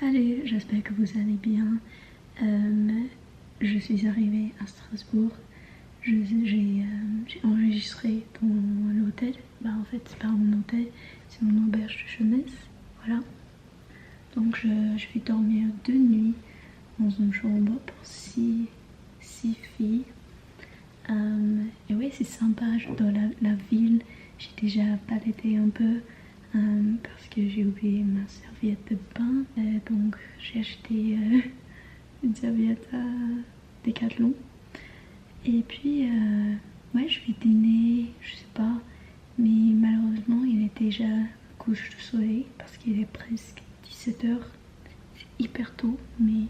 Salut, j'espère que vous allez bien. Je suis arrivée à Strasbourg. J'ai enregistré dans l'hôtel. Bah en fait c'est pas un hôtel, c'est une auberge de jeunesse. Voilà. Donc je vais dormir 2 nuits dans une chambre pour 6 filles. Et oui, c'est sympa, j'adore la ville. J'ai déjà baladé un peu parce que j'ai oublié ma serviette de bain. Donc j'ai acheté une serviette à Decathlon. Et puis ouais, je vais dîner, je sais pas. Mais malheureusement il est déjà couche de soleil parce qu'il est presque 17 h. C'est hyper tôt, mais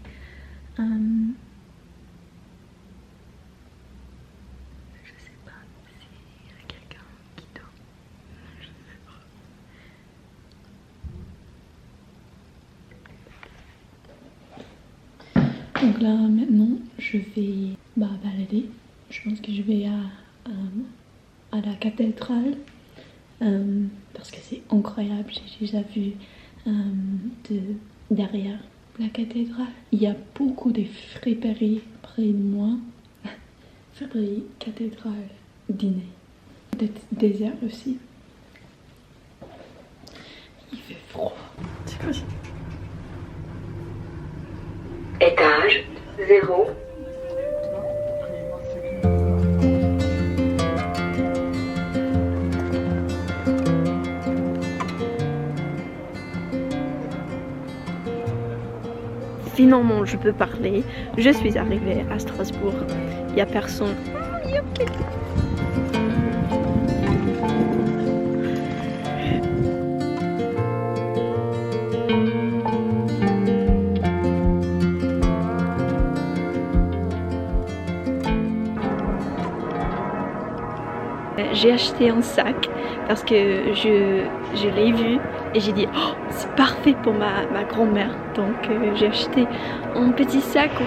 donc là maintenant je vais balader. Je pense que je vais à la cathédrale parce que c'est incroyable. J'ai déjà vu de derrière la cathédrale. Il y a beaucoup de friperies près de moi. Friperie, cathédrale, dîner. Peut-être désert aussi. Il fait froid. C'est quoi ça? Étage 0. Finalement, je peux parler. Je suis arrivée à Strasbourg. Il n'y a personne. J'ai acheté un sac parce que je l'ai vu et j'ai dit oh, c'est parfait pour ma grand-mère. Donc j'ai acheté un petit sac à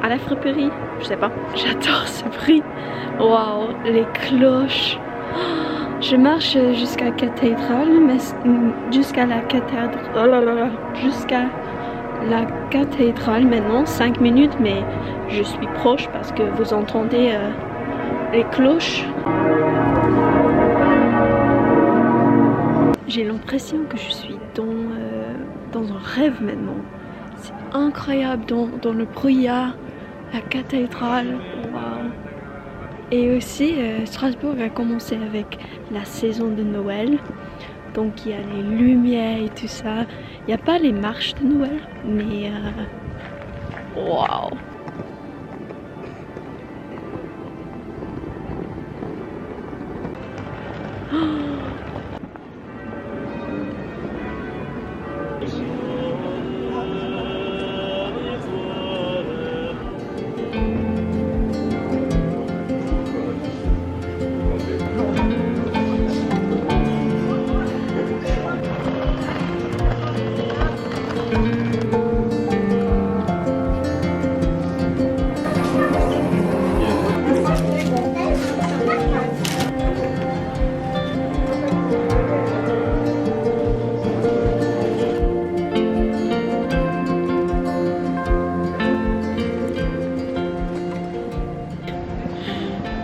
la friperie, je sais pas. J'adore ce prix. Waouh, les cloches. Je marche jusqu'à la cathédrale, mais jusqu'à la cathédrale, maintenant, 5 minutes, mais je suis proche parce que vous entendez les cloches. J'ai l'impression que je suis dans un rêve maintenant. C'est incroyable dans le brouillard, la cathédrale. Wow. Et aussi, Strasbourg a commencé avec la saison de Noël. Donc il y a les lumières et tout ça. Il n'y a pas les marches de Noël, mais waouh!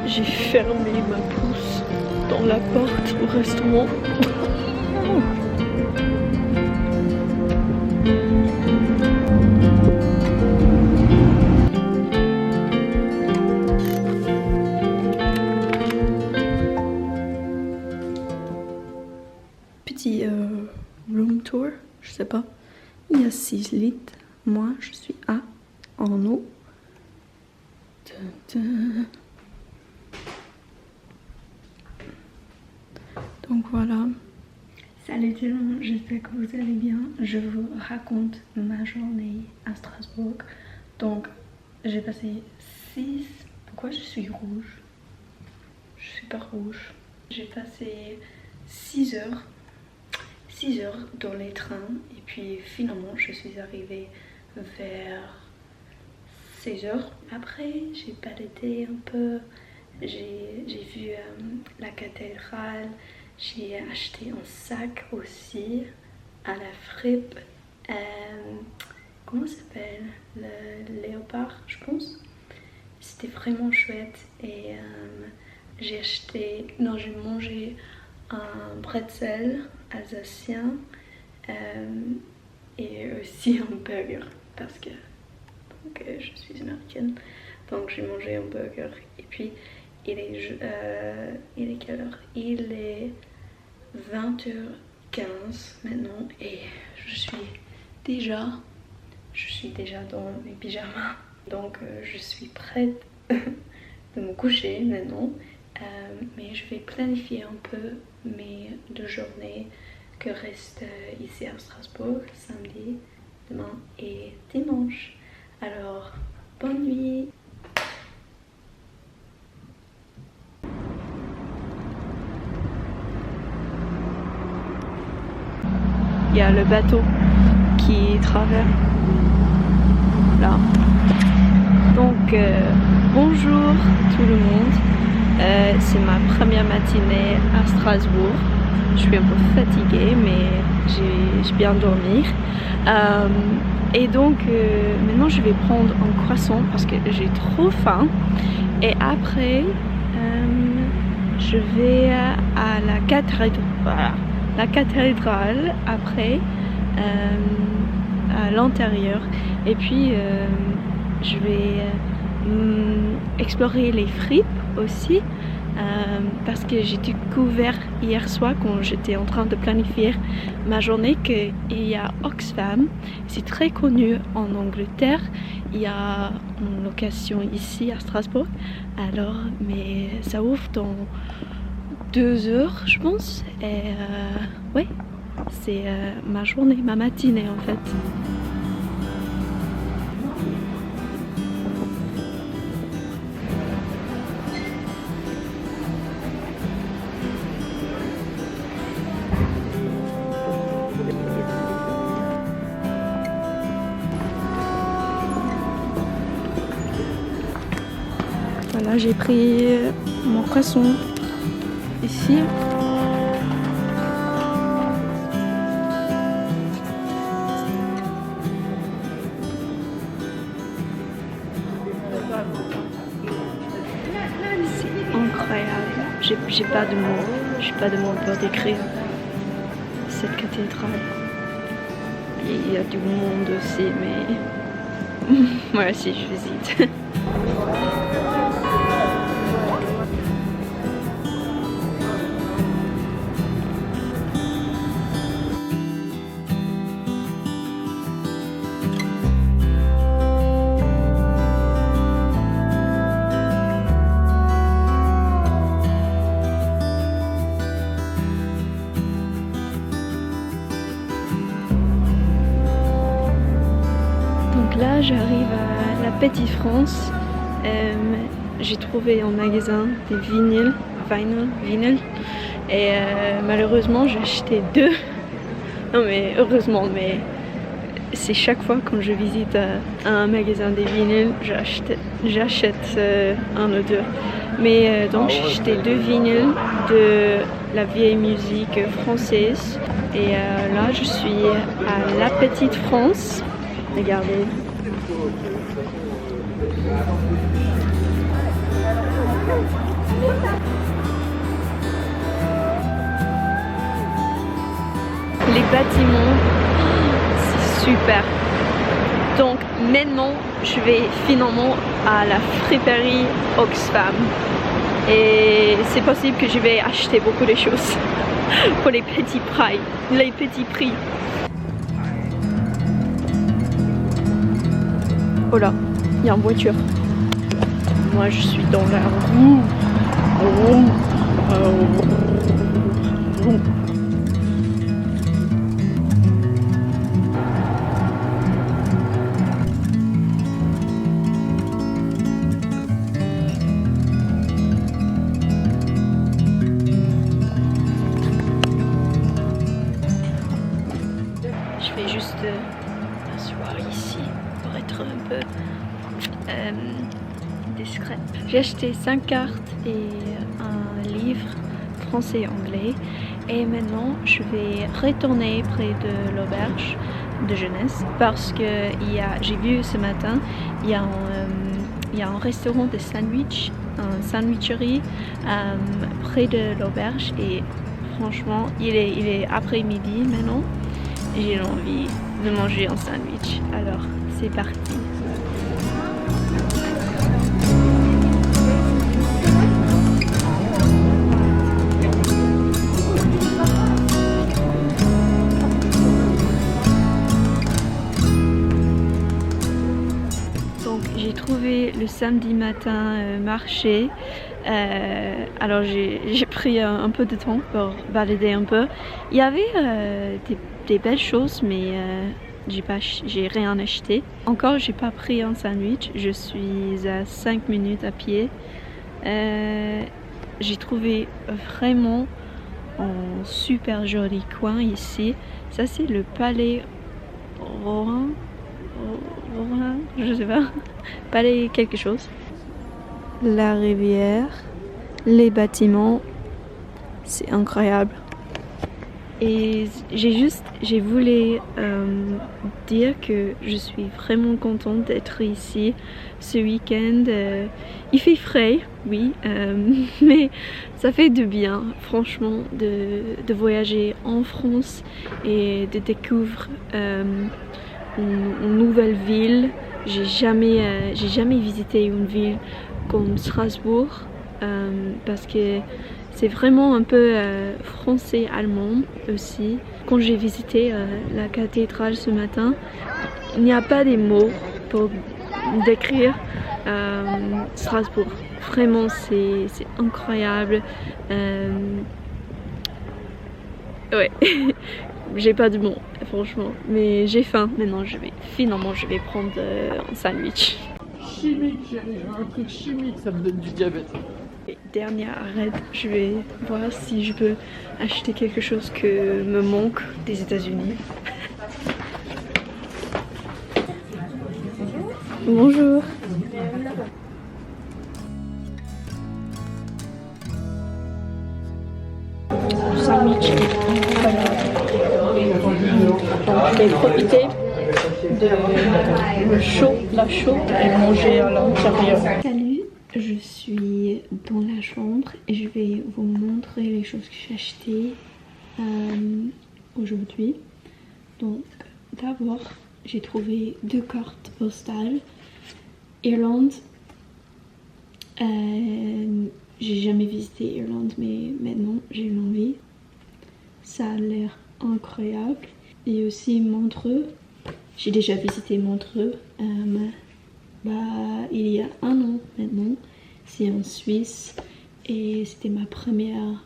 J'ai fermé ma pousse dans la porte au restaurant. Petit room tour, je sais pas. Il y a 6 lits. Moi, je suis en haut. Donc voilà. Salut tout le monde, j'espère que vous allez bien. Je vous raconte ma journée à Strasbourg. Donc j'ai passé 6... Pourquoi je suis rouge? Je suis pas rouge. J'ai passé 6 heures dans les trains et puis finalement je suis arrivée vers 16 h. Après j'ai baladé un peu, j'ai vu la cathédrale. J'ai acheté un sac aussi à la fripe comment ça s'appelle, le léopard, je pense. C'était vraiment chouette et j'ai mangé un bretzel alsacien et aussi un burger parce que je suis américaine, donc j'ai mangé un burger. Et puis il est quelle heure? Il est 20h15 maintenant et je suis déjà dans mes pyjamas, donc je suis prête de me coucher maintenant, mais je vais planifier un peu mes 2 journées que restent ici à Strasbourg, samedi, demain et dimanche. Alors, bonne nuit! Il y a le bateau qui traverse là. Donc bonjour tout le monde, c'est ma première matinée à Strasbourg. Je suis un peu fatiguée mais j'ai bien dormi. Et donc maintenant je vais prendre un croissant parce que j'ai trop faim. Et après je vais à la cathédrale. Voilà. La cathédrale après à l'intérieur et puis je vais explorer les fripes aussi parce que j'ai découvert hier soir quand j'étais en train de planifier ma journée qu'il y a Oxfam, c'est très connu en Angleterre, il y a une location ici à Strasbourg, alors mais ça ouvre dans 2 heures je pense et ouais, c'est ma journée, ma matinée en fait. Voilà, j'ai pris mon croissant ici. C'est incroyable. J'ai pas de mots pour décrire cette cathédrale. Il y a du monde aussi, mais moi aussi je visite. Là j'arrive à la Petite France, j'ai trouvé un magasin des vinyles et malheureusement j'ai acheté 2, non mais heureusement, mais c'est chaque fois quand je visite un magasin des vinyles j'achète 1 ou 2, mais donc j'ai acheté 2 vinyles de la vieille musique française et là je suis à la Petite France, regardez. Les bâtiments, c'est super. Donc maintenant, je vais finalement à la friperie Oxfam. Et c'est possible que je vais acheter beaucoup de choses pour les petits prix. Oh là, il y a une voiture. Moi je suis dans la roue. Je vais juste m'asseoir ici pour être un peu discrète. J'ai acheté 5 cartes et un livre français et anglais et maintenant je vais retourner près de l'auberge de jeunesse parce que j'ai vu ce matin, il y a un restaurant de sandwich, une sandwicherie près de l'auberge et franchement, il est après-midi maintenant et j'ai envie de manger un sandwich. Alors, c'est parti. J'ai trouvé le samedi matin marché, alors j'ai pris un peu de temps pour balader un peu. Il y avait des belles choses mais j'ai rien acheté. Encore j'ai pas pris un sandwich, je suis à 5 minutes à pied. J'ai trouvé vraiment un super joli coin ici. Ça c'est le palais Rohan, je sais pas, palais quelque chose. La rivière, les bâtiments, c'est incroyable. Et j'ai voulu dire que je suis vraiment contente d'être ici ce week-end. Il fait frais, oui, mais ça fait du bien, franchement, de voyager en France et de découvrir une nouvelle ville. J'ai jamais visité une ville comme Strasbourg parce que c'est vraiment un peu français-allemand aussi. Quand j'ai visité la cathédrale ce matin, il n'y a pas des mots pour décrire Strasbourg. Vraiment, c'est incroyable. Ouais, j'ai pas de mots, franchement. Mais j'ai faim. Maintenant, je vais prendre un sandwich. Chimique, chérie, un truc chimique, ça me donne du diabète. Et dernier arrêt, je vais voir si je peux acheter quelque chose que me manque des États-Unis. Bonjour. Le sandwich est incroyable. Donc je vais profiter de la chaud et manger à l'intérieur. Salut, je suis dans la chambre et je vais vous montrer les choses que j'ai achetées aujourd'hui. Donc d'abord j'ai trouvé 2 cartes postales. Irlande. J'ai jamais visité Irlande mais maintenant j'ai l'envie. Ça a l'air incroyable. Et aussi Montreux. J'ai déjà visité Montreux il y a 1 an maintenant. C'est en Suisse et c'était mon première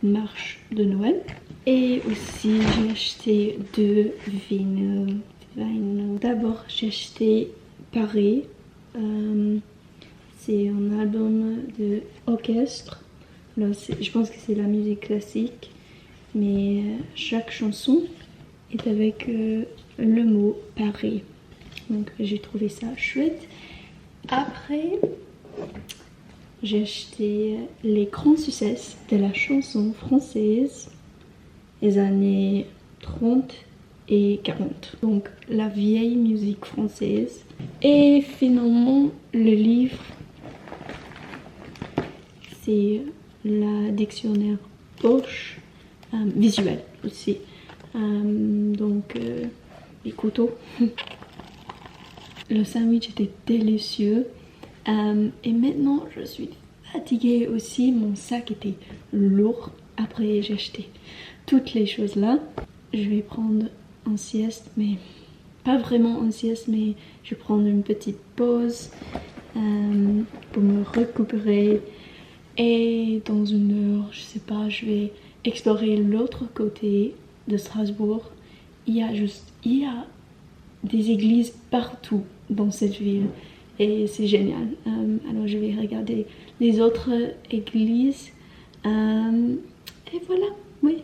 marche de Noël. Et aussi j'ai acheté 2 vinyles. D'abord j'ai acheté Paris. C'est un album de orchestre. Alors, je pense que c'est la musique classique, mais chaque chanson est avec le mot Paris. Donc j'ai trouvé ça chouette. Après, j'ai acheté les grands succès de la chanson française des années 30 et 40. Donc la vieille musique française. Et finalement, le livre, c'est la dictionnaire Bosch, visuel aussi. Donc les couteaux. Le sandwich était délicieux. Et maintenant je suis fatiguée aussi. Mon sac était lourd. Après j'ai acheté toutes les choses là. Je vais prendre un sieste, mais pas vraiment un sieste, mais je vais prendre une petite pause pour me récupérer. Et dans 1 heure, je sais pas, je vais explorer l'autre côté de Strasbourg. Il y a des églises partout dans cette ville et c'est génial. Alors je vais regarder les autres églises et voilà, oui.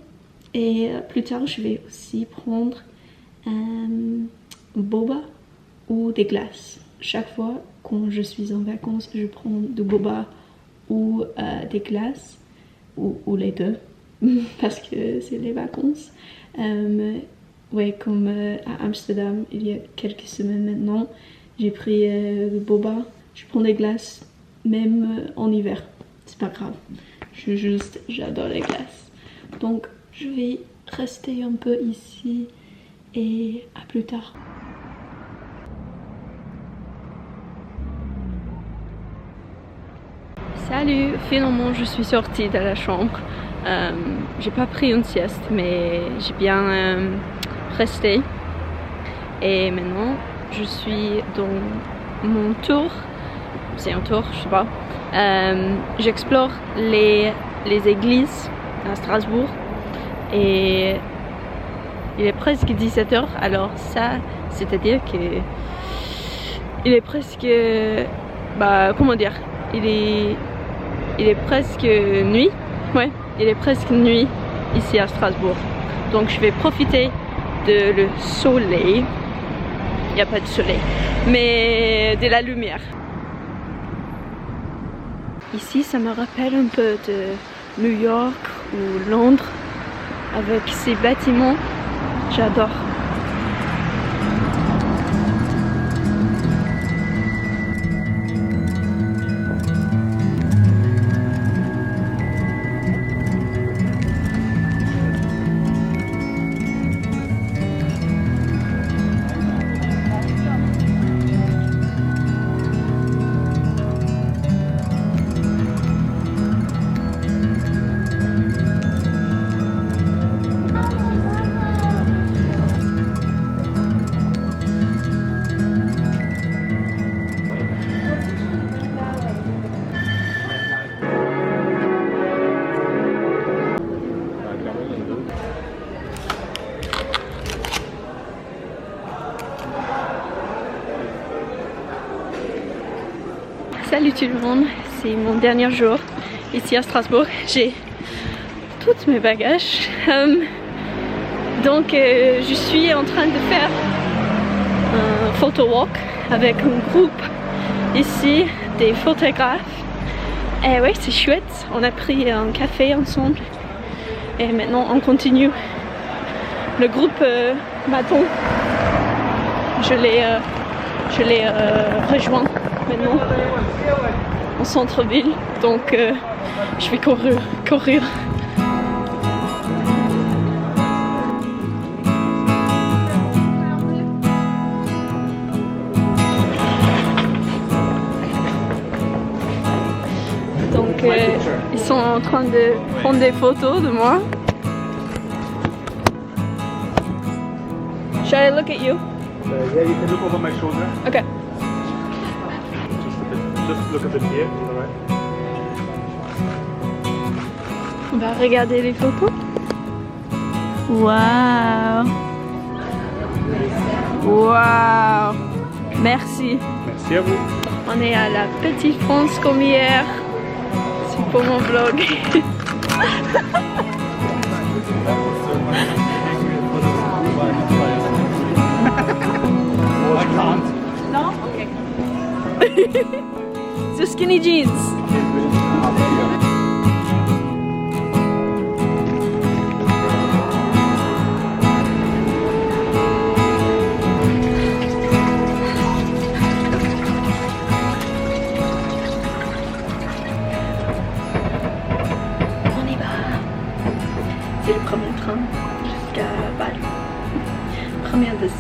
Et plus tard, je vais aussi prendre boba ou des glaces. Chaque fois quand je suis en vacances, je prends du boba ou des glaces ou les deux parce que c'est les vacances. ouais, comme à Amsterdam, il y a quelques semaines maintenant, j'ai pris le boba. Je prends des glaces, même en hiver. C'est pas grave. J'adore les glaces. Donc, je vais rester un peu ici et à plus tard. Salut, finalement je suis sortie de la chambre. J'ai pas pris une sieste, mais j'ai bien resté. Et maintenant, je suis dans mon tour. C'est un tour, je sais pas. J'explore les églises à Strasbourg. Et il est presque 17h, alors ça, c'est-à-dire que il est presque, bah comment dire, il est presque nuit, ouais, il est presque nuit ici à Strasbourg. Donc je vais profiter de le soleil, il n'y a pas de soleil, mais de la lumière. Ici, ça me rappelle un peu de New York ou Londres, avec ces bâtiments, j'adore. Salut tout le monde, c'est mon dernier jour ici à Strasbourg. J'ai tous mes bagages. Donc je suis en train de faire un photo walk avec un groupe ici, des photographes. Et ouais, c'est chouette, on a pris un café ensemble. Et maintenant on continue. Le groupe m'attend. Je l'ai rejoint maintenant en centre-ville, donc je vais courir. Donc ils sont en train de prendre des photos de moi. Should I look at you? Yeah, you can look over my shoulder. Okay. Just look a bit here, alright? On va regarder les photos. Waouh! Waouh! Merci. Merci à vous. On est à la Petite France comme hier. C'est pour mon vlog. No? Okay. So skinny jeans. On y va. C'est le premier train jusqu'à Bâle. Première de 5.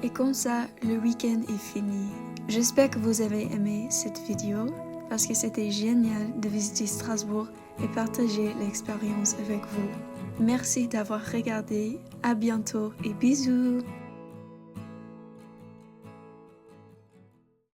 Et comme ça, le week-end est fini. J'espère que vous avez aimé cette vidéo parce que c'était génial de visiter Strasbourg et partager l'expérience avec vous. Merci d'avoir regardé, à bientôt et bisous!